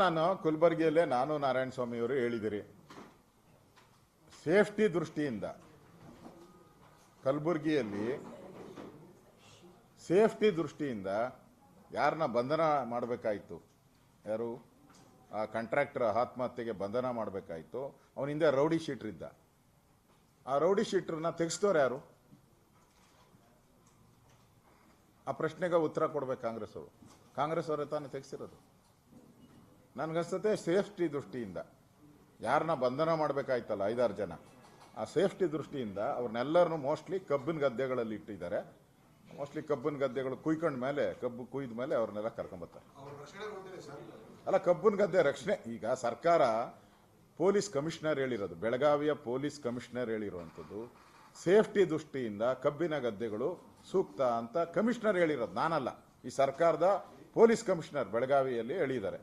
ನಾನು ಕುಲ್ಬರ್ಗಿಯಲ್ಲೇ ನಾನು ನಾರಾಯಣ ಸ್ವಾಮಿ ಅವರು ಹೇಳಿದಿರಿ, ಸೇಫ್ಟಿ ದೃಷ್ಟಿಯಿಂದ ಕಲಬುರಗಿಯಲ್ಲಿ ಸೇಫ್ಟಿ ದೃಷ್ಟಿಯಿಂದ ಯಾರನ್ನ ಬಂಧನ ಮಾಡಬೇಕಾಯಿತು, ಯಾರು ಆ ಕಾಂಟ್ರಾಕ್ಟರ್ ಆತ್ಮಹತ್ಯೆಗೆ ಬಂಧನ ಮಾಡಬೇಕಾಯಿತು, ಅವನ ಹಿಂದೆ ರೌಡಿ ಶೀಟರ್ ಇದ್ದ. ಆ ರೌಡಿ ಶೀಟರ್ನ ತೆಗೆಸ್ತವ್ರು ಯಾರು? ಆ ಪ್ರಶ್ನೆಗೆ ಉತ್ತರ ಕೊಡ್ಬೇಕು ಕಾಂಗ್ರೆಸ್ ಅವರು. ಕಾಂಗ್ರೆಸ್ ಅವರೇ ತಾನೇ ತೆಗೆಸಿರೋದು. ನನಗನ್ಸುತ್ತೆ ಸೇಫ್ಟಿ ದೃಷ್ಟಿಯಿಂದ ಯಾರನ್ನ ಬಂಧನ ಮಾಡಬೇಕಾಯ್ತಲ್ಲ 5-6 ಜನ, ಆ ಸೇಫ್ಟಿ ದೃಷ್ಟಿಯಿಂದ ಅವ್ರನ್ನೆಲ್ಲರನ್ನು ಮೋಸ್ಟ್ಲಿ ಕಬ್ಬಿನ ಗದ್ದೆಗಳಲ್ಲಿ ಇಟ್ಟಿದ್ದಾರೆ. ಮೋಸ್ಟ್ಲಿ ಕಬ್ಬಿನ ಗದ್ದೆಗಳು ಕುಯ್ಕೊಂಡ ಮೇಲೆ, ಕಬ್ಬು ಕುಯ್ದ ಮೇಲೆ ಅವ್ರನ್ನೆಲ್ಲ ಕರ್ಕೊಂಬರ್ತಾರೆ. ಅಲ್ಲ, ಕಬ್ಬಿನ ಗದ್ದೆ ರಕ್ಷಣೆ ಈಗ ಸರ್ಕಾರ ಪೊಲೀಸ್ ಕಮಿಷನರ್ ಹೇಳಿರೋದು, ಬೆಳಗಾವಿಯ ಪೊಲೀಸ್ ಕಮಿಷನರ್ ಹೇಳಿರುವಂಥದ್ದು ಸೇಫ್ಟಿ ದೃಷ್ಟಿಯಿಂದ ಕಬ್ಬಿನ ಗದ್ದೆಗಳು ಸೂಕ್ತ ಅಂತ ಕಮಿಷನರ್ ಹೇಳಿರೋದು, ನಾನಲ್ಲ. ಈ ಸರ್ಕಾರದ ಪೊಲೀಸ್ ಕಮಿಷನರ್ ಬೆಳಗಾವಿಯಲ್ಲಿ ಹೇಳಿದ್ದಾರೆ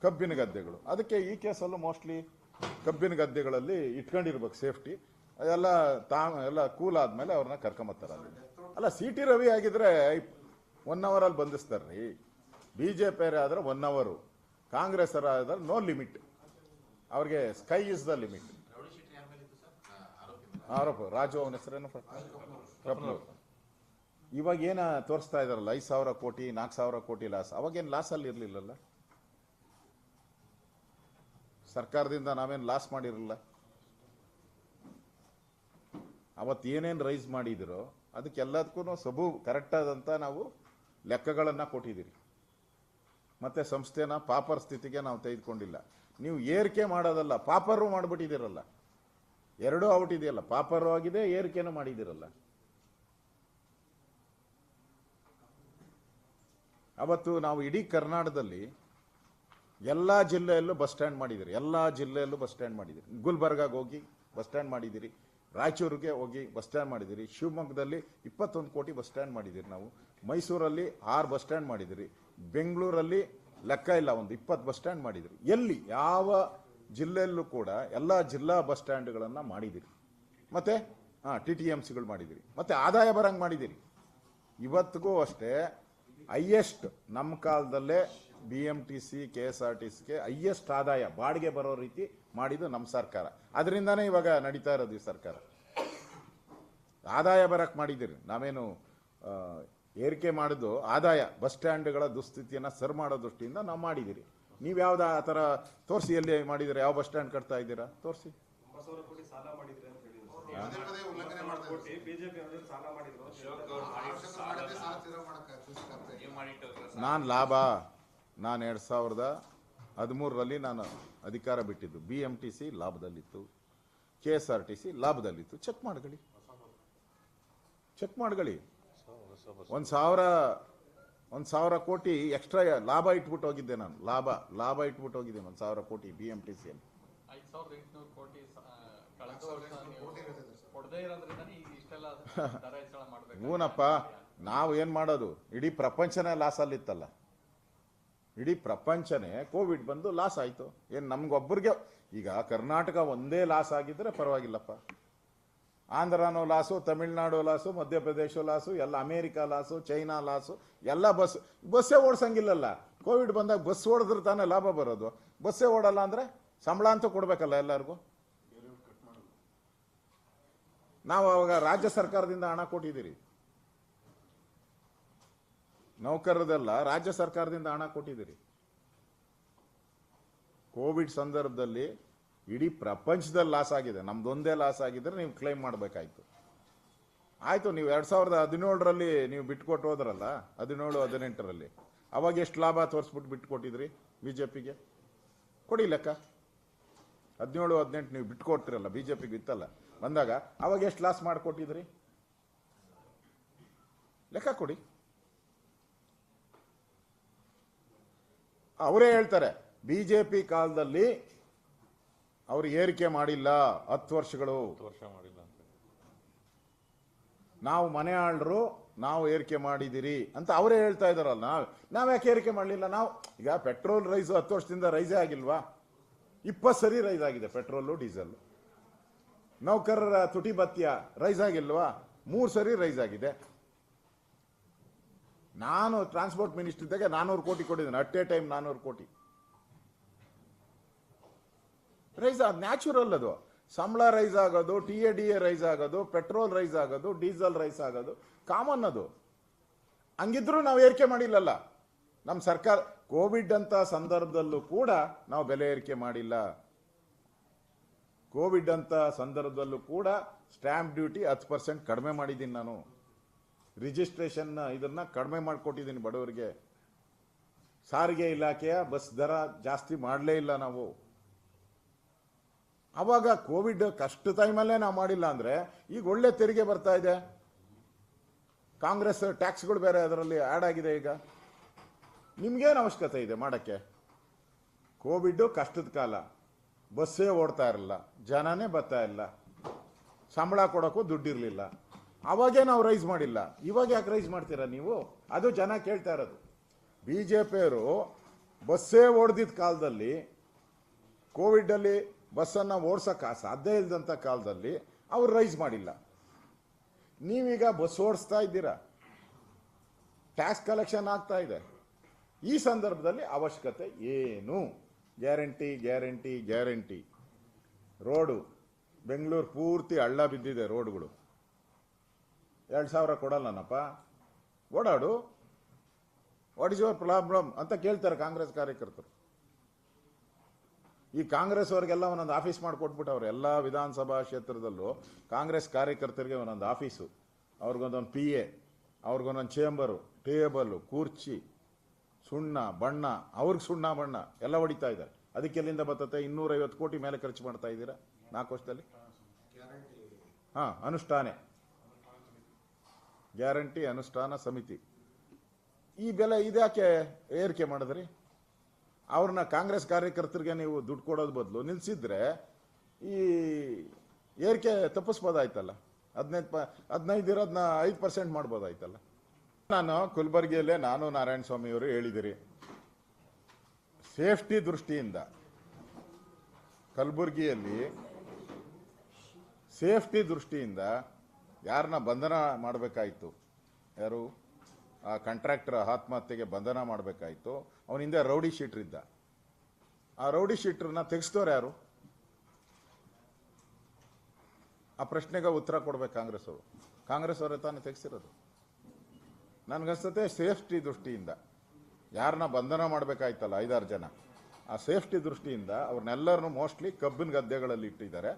ಕಬ್ಬಿನ ಗದ್ದೆಗಳು. ಅದಕ್ಕೆ ಈ ಕೇಸಲ್ಲೂ ಮೋಸ್ಟ್ಲಿ ಕಬ್ಬಿನ ಗದ್ದೆಗಳಲ್ಲಿ ಇಟ್ಕೊಂಡಿರ್ಬೇಕು ಸೇಫ್ಟಿ. ಎಲ್ಲ ಕೂಲ್ ಆದ್ಮೇಲೆ ಅವ್ರನ್ನ ಕರ್ಕೊಂಬತ್ತಾರೆ. ಅಲ್ಲ, ಸಿ ಟಿ ರವಿ ಆಗಿದ್ರೆ 1 ಅವರಲ್ಲಿ ಬಂಧಿಸ್ತಾರ್ರಿ. ಬಿಜೆಪಿ ಆದ್ರೆ 1 ಅವರ್, ಕಾಂಗ್ರೆಸ್ ಆದ್ರೆ ನೋ ಲಿಮಿಟ್. ಅವ್ರಿಗೆ ಸ್ಕೈ ಇಸ್ ದ ಲಿಮಿಟ್. ಆರೋಪ ರಾಜು, ಅವನ ಹೆಸರೇನು ಕಪ್ನೂರ್. ಇವಾಗ ಏನ ತೋರಿಸ್ತಾ ಇದಾರಲ್ಲ 5,000 ಕೋಟಿ 4,000 ಕೋಟಿ ಲಾಸ್. ಅವಾಗೇನು ಲಾಸ್ ಅಲ್ಲಿ ಇರ್ಲಿಲ್ಲಲ್ಲ, ಸರ್ಕಾರದಿಂದ ನಾವೇನು ಲಾಸ್ ಮಾಡಿರಲಿಲ್ಲ. ಅವತ್ತು ಏನೇನು ರೈಸ್ ಮಾಡಿದಿರೋ ಅದಕ್ಕೆಲ್ಲದಕ್ಕೂ ಸಬು ಕರೆಕ್ಟ್ ಆದಂತ ನಾವು ಲೆಕ್ಕಗಳನ್ನು ಕೊಟ್ಟಿದ್ದೀರಿ. ಮತ್ತೆ ಸಂಸ್ಥೆನ ಪಾಪರ್ ಸ್ಥಿತಿಗೆ ನಾವು ತೆಗೆದುಕೊಂಡಿಲ್ಲ. ನೀವು ಏರಿಕೆ ಮಾಡೋದಲ್ಲ, ಪಾಪರು ಮಾಡಿಬಿಟ್ಟಿದ್ದೀರಲ್ಲ. ಎರಡೂ ಔಟ್ ಇದೆಯಲ್ಲ, ಪಾಪರು ಆಗಿದೆ, ಏರಿಕೆನೂ ಮಾಡಿದಿರಲ್ಲ. ಅವತ್ತು ನಾವು ಇಡೀ ಕರ್ನಾಟಕದಲ್ಲಿ ಎಲ್ಲ ಜಿಲ್ಲೆಯಲ್ಲೂ ಬಸ್ ಸ್ಟ್ಯಾಂಡ್ ಮಾಡಿದಿರಿ, ಎಲ್ಲ ಜಿಲ್ಲೆಯಲ್ಲೂ ಬಸ್ ಸ್ಟ್ಯಾಂಡ್ ಮಾಡಿದಿರಿ. ಗುಲ್ಬರ್ಗಾಗೆ ಹೋಗಿ ಬಸ್ ಸ್ಟ್ಯಾಂಡ್ ಮಾಡಿದಿರಿ, ರಾಯಚೂರಿಗೆ ಹೋಗಿ ಬಸ್ ಸ್ಟ್ಯಾಂಡ್ ಮಾಡಿದಿರಿ, ಶಿವಮೊಗ್ಗದಲ್ಲಿ 21 ಕೋಟಿ ಬಸ್ ಸ್ಟ್ಯಾಂಡ್ ಮಾಡಿದಿರಿ ನಾವು, ಮೈಸೂರಲ್ಲಿ 6 ಬಸ್ ಸ್ಟ್ಯಾಂಡ್ ಮಾಡಿದಿರಿ, ಬೆಂಗಳೂರಲ್ಲಿ ಲೆಕ್ಕ ಇಲ್ಲ, ಒಂದು 20 ಬಸ್ ಸ್ಟ್ಯಾಂಡ್ ಮಾಡಿದಿರಿ. ಎಲ್ಲಿ ಯಾವ ಜಿಲ್ಲೆಯಲ್ಲೂ ಕೂಡ ಎಲ್ಲ ಜಿಲ್ಲಾ ಬಸ್ ಸ್ಟ್ಯಾಂಡ್ಗಳನ್ನು ಮಾಡಿದಿರಿ. ಮತ್ತೆ TTMCಗಳು ಮಾಡಿದಿರಿ, ಮತ್ತೆ ಆದಾಯ ಬರಂಗೆ ಮಾಡಿದಿರಿ. ಇವತ್ತಿಗೂ ಅಷ್ಟೇ ಹೈಯೆಸ್ಟ್ ನಮ್ಮ ಕಾಲದಲ್ಲೇ BMTC KSRTCಗೆ ಹೈಯೆಸ್ಟ್ ಆದಾಯ ಬಾಡಿಗೆ ಬರೋ ರೀತಿ ಮಾಡಿದ್ದು ನಮ್ಮ ಸರ್ಕಾರ. ಅದರಿಂದಾನೇ ಇವಾಗ ನಡೀತಾ ಇರೋದು ಈ ಸರ್ಕಾರ. ಆದಾಯ ಬರಕ್ಕೆ ಮಾಡಿದ್ದೀರಿ, ನಾವೇನು ಏರಿಕೆ ಮಾಡಿದ್ದು ಆದಾಯ. ಬಸ್ ಸ್ಟ್ಯಾಂಡ್ಗಳ ದುಸ್ಥಿತಿಯನ್ನು ಸರಿ ಮಾಡೋ ದೃಷ್ಟಿಯಿಂದ ನಾವು ಮಾಡಿದ್ದೀರಿ. ನೀವು ಯಾವ್ದು ಆ ಥರ ತೋರಿಸಿ, ಎಲ್ಲಿ ಮಾಡಿದ್ದೀರಾ? ಯಾವ ಬಸ್ ಸ್ಟ್ಯಾಂಡ್ ಕಟ್ತಾ ಇದ್ದೀರಾ ತೋರಿಸಿ. ನಾನು 2013ರಲ್ಲಿ ನಾನು ಅಧಿಕಾರ ಬಿಟ್ಟಿದ್ದು. BMTC ಲಾಭದಲ್ಲಿತ್ತು, KSRTC ಲಾಭದಲ್ಲಿತ್ತು. ಚೆಕ್ ಮಾಡ್ಕೊಳ್ಳಿ. 1,000 ಕೋಟಿ ಎಕ್ಸ್ಟ್ರಾ ಲಾಭ ಇಟ್ಬಿಟ್ಟು ಹೋಗಿದ್ದೆ ನಾನು. ಲಾಭ ಇಟ್ಬಿಟ್ಟು ಹೋಗಿದ್ದೆ 1,000 ಕೋಟಿ BMTCಯಲ್ಲಿ. 5,800 ಕೋಟಿ ಹೂನಪ್ಪ, ನಾವು ಏನ್ ಮಾಡೋದು? ಇಡೀ ಪ್ರಪಂಚನೇ ಲಾಸ್ ಅಲ್ಲಿತ್ತಲ್ಲ. ಇಡೀ ಪ್ರಪಂಚನೇ ಕೋವಿಡ್ ಬಂದು ಲಾಸ್ ಆಯ್ತು. ಏನು ನಮ್ಗೊಬ್ಬರಿಗೆ? ಈಗ ಕರ್ನಾಟಕ ಒಂದೇ ಲಾಸ್ ಆಗಿದ್ರೆ ಪರವಾಗಿಲ್ಲಪ್ಪ. ಆಂಧ್ರನೂ loss, Tamil Nadu loss, Madhya Pradesh loss, ಎಲ್ಲ ಅಮೇರಿಕಾ ಲಾಸು, ಚೈನಾ ಲಾಸು, ಎಲ್ಲ ಬಸ್ಸೇ ಓಡಿಸಂಗಿಲ್ಲಲ್ಲ. ಕೋವಿಡ್ ಬಂದಾಗ ಬಸ್ ಓಡಿದ್ರೆ ತಾನೇ ಲಾಭ ಬರೋದು. ಬಸ್ಸೇ ಓಡಲ್ಲ ಅಂದ್ರೆ ಸಂಬಳ ಅಂತೂ ಕೊಡ್ಬೇಕಲ್ಲ ಎಲ್ಲರಿಗೂ. ನಾವು ಅವಾಗ ರಾಜ್ಯ ಸರ್ಕಾರದಿಂದ ಹಣ ಕೊಟ್ಟಿದ್ದೀರಿ. ನೌಕರರದೆಲ್ಲ ರಾಜ್ಯ ಸರ್ಕಾರದಿಂದ ಹಣ ಕೊಟ್ಟಿದ್ದೀರಿ. ಕೋವಿಡ್ ಸಂದರ್ಭದಲ್ಲಿ ಇಡೀ ಪ್ರಪಂಚದಲ್ಲಿ ಲಾಸ್ ಆಗಿದೆ, ನಮ್ದೊಂದೇ ಲಾಸ್ ಆಗಿದ್ರೆ ನೀವು ಕ್ಲೈಮ್ ಮಾಡಬೇಕಾಯ್ತು. ಆಯ್ತು, ನೀವು 2017ರಲ್ಲಿ ನೀವು ಬಿಟ್ಕೊಟ್ಟು ಹೋದ್ರಲ್ಲ, 17-18ರಲ್ಲಿ ಅವಾಗ ಎಷ್ಟು ಲಾಭ ತೋರಿಸ್ಬಿಟ್ಟು ಬಿಟ್ಕೊಟ್ಟಿದ್ರಿ BJPಗೆ? ಕೊಡಿ ಲೆಕ್ಕ. 17-18 ನೀವು ಬಿಟ್ಕೊಟ್ಟಿರಲ್ಲ, BJPಗೆ ಇತ್ತಲ್ಲ ಬಂದಾಗ, ಅವಾಗ ಎಷ್ಟು ಲಾಸ್ ಮಾಡಿಕೊಟ್ಟಿದ್ರಿ? ಲೆಕ್ಕ ಕೊಡಿ. ಅವರೇ ಹೇಳ್ತಾರೆ BJP ಕಾಲದಲ್ಲಿ ಅವರು ಏರಿಕೆ ಮಾಡಿಲ್ಲ, 10 ವರ್ಷಗಳು ಮಾಡಿಲ್ಲ ಅಂತ. ನಾವು ಮನೆ ಆಳ್ರು, ನಾವು ಏರಿಕೆ ಮಾಡಿದಿರಿ ಅಂತ ಅವರೇ ಹೇಳ್ತಾ ಇದಾರಲ್ಲ. ನಾವ್ ಯಾಕೆ ಏರಿಕೆ ಮಾಡಲಿಲ್ಲ? ನಾವು ಈಗ ಪೆಟ್ರೋಲ್ ರೈಸು 10 ವರ್ಷದಿಂದ ರೈಸೇ ಆಗಿಲ್ವಾ? 20 ಸರಿ ರೈಸ್ ಆಗಿದೆ ಪೆಟ್ರೋಲು ಡೀಸೆಲ್. ನೌಕರರ ತುಟಿ ಭತ್ಯ ರೈಸ್ ಆಗಿಲ್ವಾ? 3 ಸರಿ ರೈಸ್ ಆಗಿದೆ. ನಾನು ಟ್ರಾನ್ಸ್ಪೋರ್ಟ್ ಮಿನಿಸ್ಟರ್ ಇದ್ದಾಗ 400 ಕೋಟಿ ಕೊಟ್ಟಿದ್ದೇನೆ, ಅಟ್ ಎ ಟೈಮ್ 400 ಕೋಟಿ. ರೈಸ್ ನ್ಯಾಚುರಲ್ ಅದು. ಸಂಬಳ ರೈಸ್ ಆಗೋದು, TADA ರೈಸ್ ಆಗೋದು, ಪೆಟ್ರೋಲ್ ರೈಸ್ ಆಗೋದು, ಡೀಸೆಲ್ ರೈಸ್ ಆಗೋದು ಕಾಮನ್ ಅದು. ಹಂಗಿದ್ರು ನಾವು ಏರಿಕೆ ಮಾಡಿಲ್ಲಲ್ಲ. ನಮ್ಮ ಸರ್ಕಾರ ಕೋವಿಡ್ ಅಂತ ಸಂದರ್ಭದಲ್ಲೂ ಕೂಡ ನಾವು ಬೆಲೆ ಏರಿಕೆ ಮಾಡಿಲ್ಲ. ಕೋವಿಡ್ ಅಂತ ಸಂದರ್ಭದಲ್ಲೂ ಕೂಡ ಸ್ಟ್ಯಾಂಪ್ ಡ್ಯೂಟಿ 10% ಕಡಿಮೆ ಮಾಡಿದ್ದೀನಿ ನಾನು. ರಿಜಿಸ್ಟ್ರೇಷನ್ ಇದನ್ನ ಕಡಿಮೆ ಮಾಡಿಕೊಟ್ಟಿದ್ದೀನಿ ಬಡವರಿಗೆ. ಸಾರಿಗೆ ಇಲಾಖೆಯ ಬಸ್ ದರ ಜಾಸ್ತಿ ಮಾಡಲೇ ಇಲ್ಲ ನಾವು. ಅವಾಗ ಕೋವಿಡ್ ಕಷ್ಟ ಟೈಮಲ್ಲೇ ನಾವು ಮಾಡಿಲ್ಲ ಅಂದ್ರೆ ಈಗ ಒಳ್ಳೆ ತೆರಿಗೆ ಬರ್ತಾ ಇದೆ. ಕಾಂಗ್ರೆಸ್ ಟ್ಯಾಕ್ಸ್ಗಳು ಬೇರೆ ಅದರಲ್ಲಿ ಆ್ಯಡ್ ಆಗಿದೆ. ಈಗ ನಿಮ್ಗೇನು ಅವಶ್ಯಕತೆ ಇದೆ ಮಾಡಕ್ಕೆ? ಕೋವಿಡ್ ಕಷ್ಟದ ಕಾಲ, ಬಸ್ಸೇ ಓಡ್ತಾ ಇರಲಿಲ್ಲ, ಜನನೇ ಬರ್ತಾ ಇಲ್ಲ, ಸಂಬಳ ಕೊಡೋಕ್ಕೂ ದುಡ್ಡಿರಲಿಲ್ಲ. ಅವಾಗೇ ನಾವು ರೈಸ್ ಮಾಡಿಲ್ಲ. ಇವಾಗ ಯಾಕೆ ರೈಸ್ ಮಾಡ್ತೀರಾ ನೀವು? ಅದು ಜನ ಕೇಳ್ತಾ ಇರೋದು. BJPಯವರು ಬಸ್ಸೇ ಓಡ್ದಿದ್ದ ಕಾಲದಲ್ಲಿ, ಕೋವಿಡಲ್ಲಿ ಬಸ್ಸನ್ನು ಓಡ್ಸೋಕ್ಕೆ ಸಾಧ್ಯ ಇಲ್ಲದಂಥ ಕಾಲದಲ್ಲಿ ಅವ್ರು ರೈಸ್ ಮಾಡಿಲ್ಲ. ನೀವೀಗ ಬಸ್ ಓಡಿಸ್ತಾ ಇದ್ದೀರಾ, ಟ್ಯಾಕ್ಸ್ ಕಲೆಕ್ಷನ್ ಆಗ್ತಾ ಇದೆ. ಈ ಸಂದರ್ಭದಲ್ಲಿ ಅವಶ್ಯಕತೆ ಏನು? Guarantee guarantee guarantee. Road Bengaluru ಪೂರ್ತಿ ಹಳ್ಳ ಬಿದ್ದಿದೆ ರೋಡ್ಗಳು. 2,000 ಕೊಡಲ್ಲನಪ್ಪ, ಓಡಾಡು, ವಾಟ್ ಇಸ್ ಯುವರ್ ಪ್ರಾಬ್ಲಮ್ ಅಂತ ಕೇಳ್ತಾರೆ ಕಾಂಗ್ರೆಸ್ ಕಾರ್ಯಕರ್ತರು. ಈ ಕಾಂಗ್ರೆಸ್ ಅವ್ರಿಗೆಲ್ಲ ಒಂದೊಂದು ಆಫೀಸ್ ಮಾಡಿಕೊಟ್ಬಿಟ್ಟವ್ರು. ಎಲ್ಲ ವಿಧಾನಸಭಾ ಕ್ಷೇತ್ರದಲ್ಲೂ ಕಾಂಗ್ರೆಸ್ ಕಾರ್ಯಕರ್ತರಿಗೆ ಒಂದೊಂದು ಆಫೀಸು, ಅವ್ರಿಗೊಂದೊಂದು PA, ಅವ್ರಿಗೊಂದೊಂದು ಚೇಂಬರು, ಟೇಬಲು, ಕುರ್ಚಿ, ಸುಣ್ಣ ಬಣ್ಣ, ಅವ್ರಿಗೆ ಸುಣ್ಣ ಬಣ್ಣ ಎಲ್ಲ ಹೊಡಿತಾ ಇದ್ದಾರೆ. ಅದಕ್ಕೆ ಎಲ್ಲಿಂದ ಬರ್ತತೆ? 250 ಕೋಟಿ ಮೇಲೆ ಖರ್ಚು ಮಾಡ್ತಾ ಇದ್ದೀರಾ 4 ವರ್ಷದಲ್ಲಿ. ಅನುಷ್ಠಾನ ಗ್ಯಾರಂಟಿ ಅನುಷ್ಠಾನ ಸಮಿತಿ. ಈ ಬೆಲೆ ಇದ್ಯಾಕೆ ಏರಿಕೆ ಮಾಡಿದ್ರಿ? ಅವ್ರನ್ನ ಕಾಂಗ್ರೆಸ್ ಕಾರ್ಯಕರ್ತರಿಗೆ ನೀವು ದುಡ್ಡು ಕೊಡೋದು ಬದಲು ನಿಲ್ಸಿದ್ರೆ ಈ ಏರಿಕೆ ತಪ್ಪಿಸ್ಬೋದಾಯ್ತಲ್ಲ. 15 ಇರೋದನ್ನ 5% ಮಾಡ್ಬೋದಾಯ್ತಲ್ಲ. ನಾನು ಕಲಬುರಗಿಯಲ್ಲೇ ನಾನು ನಾರಾಯಣ ಸ್ವಾಮಿ ಅವರು ಹೇಳಿದಿರಿ, ಸೇಫ್ಟಿ ದೃಷ್ಟಿಯಿಂದ ಕಲಬುರಗಿಯಲ್ಲಿ ಸೇಫ್ಟಿ ದೃಷ್ಟಿಯಿಂದ ಯಾರನ್ನ ಬಂಧನ ಮಾಡಬೇಕಾಯಿತು, ಯಾರು ಆ ಕಾಂಟ್ರಾಕ್ಟರ್ ಆತ್ಮಹತ್ಯೆಗೆ ಬಂಧನ ಮಾಡಬೇಕಾಯಿತು, ಅವನ ಹಿಂದೆ ರೌಡಿ ಶೀಟರ್ ಇದ್ದ. ಆ ರೌಡಿ ಶೀಟರ್ನ ತೆಗೆಸ್ತವ್ರು ಯಾರು? ಆ ಪ್ರಶ್ನೆಗೆ ಉತ್ತರ ಕೊಡ್ಬೇಕು ಕಾಂಗ್ರೆಸ್ ಅವರು. ಕಾಂಗ್ರೆಸ್ ಅವರೇ ತಾನೇ ತೆಗೆಸಿರೋದು. ನನಗನ್ಸುತ್ತೆ ಸೇಫ್ಟಿ ದೃಷ್ಟಿಯಿಂದ ಯಾರನ್ನ ಬಂಧನ ಮಾಡಬೇಕಾಯ್ತಲ್ಲ 5-6 ಜನ, ಆ ಸೇಫ್ಟಿ ದೃಷ್ಟಿಯಿಂದ ಅವ್ರನ್ನೆಲ್ಲರನ್ನು ಮೋಸ್ಟ್ಲಿ ಕಬ್ಬಿನ ಗದ್ದೆಗಳಲ್ಲಿ ಇಟ್ಟಿದ್ದಾರೆ.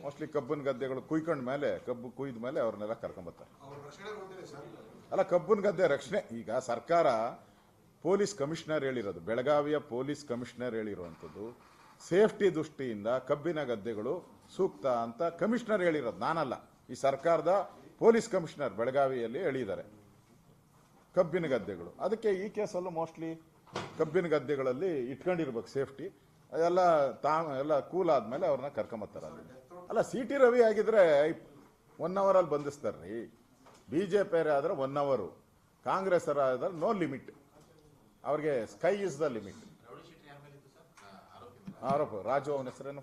ಮೋಸ್ಟ್ಲಿ ಕಬ್ಬಿನ ಗದ್ದೆಗಳು ಕುಯ್ಕೊಂಡ ಮೇಲೆ, ಕಬ್ಬು ಕುಯ್ದ ಮೇಲೆ ಅವ್ರನ್ನೆಲ್ಲ ಕರ್ಕೊಂಬರ್ತಾರೆ. ಅಲ್ಲ, ಕಬ್ಬಿನ ಗದ್ದೆ ರಕ್ಷಣೆ ಈಗ ಸರ್ಕಾರ ಪೊಲೀಸ್ ಕಮಿಷನರ್ ಹೇಳಿರೋದು, ಬೆಳಗಾವಿಯ ಪೊಲೀಸ್ ಕಮಿಷನರ್ ಹೇಳಿರುವಂಥದ್ದು ಸೇಫ್ಟಿ ದೃಷ್ಟಿಯಿಂದ ಕಬ್ಬಿನ ಗದ್ದೆಗಳು ಸೂಕ್ತ ಅಂತ ಕಮಿಷನರ್ ಹೇಳಿರೋದು, ನಾನಲ್ಲ. ಈ ಸರ್ಕಾರದ ಪೊಲೀಸ್ ಕಮಿಷನರ್ ಬೆಳಗಾವಿಯಲ್ಲಿ ಹೇಳಿದ್ದಾರೆ ಕಬ್ಬಿನ ಗದ್ದೆಗಳು. ಅದಕ್ಕೆ ಈ ಕೇಸಲ್ಲೂ ಮೋಸ್ಟ್ಲಿ ಕಬ್ಬಿನ ಗದ್ದೆಗಳಲ್ಲಿ ಇಟ್ಕೊಂಡಿರ್ಬೇಕು ಸೇಫ್ಟಿ. ಎಲ್ಲ ಕೂಲ್ ಆದ್ಮೇಲೆ ಅವ್ರನ್ನ ಕರ್ಕೊಂಬರ್ತಾರೆ. ಅಲ್ಲ, CT ರವಿ ಆಗಿದ್ರೆ 1 ಅವರಲ್ಲಿ ಬಂಧಿಸ್ತಾರ್ರಿ. BJP ಆದ್ರೆ 1 ಅವರ್, ಕಾಂಗ್ರೆಸ್ ಆದ್ರೆ ನೋ ಲಿಮಿಟ್. ಅವ್ರಿಗೆ ಸ್ಕೈ ಇಸ್ ದ ಲಿಮಿಟ್. ಆರೋಪ ರಾಜು, ಅವನ ಹೆಸರೇನು?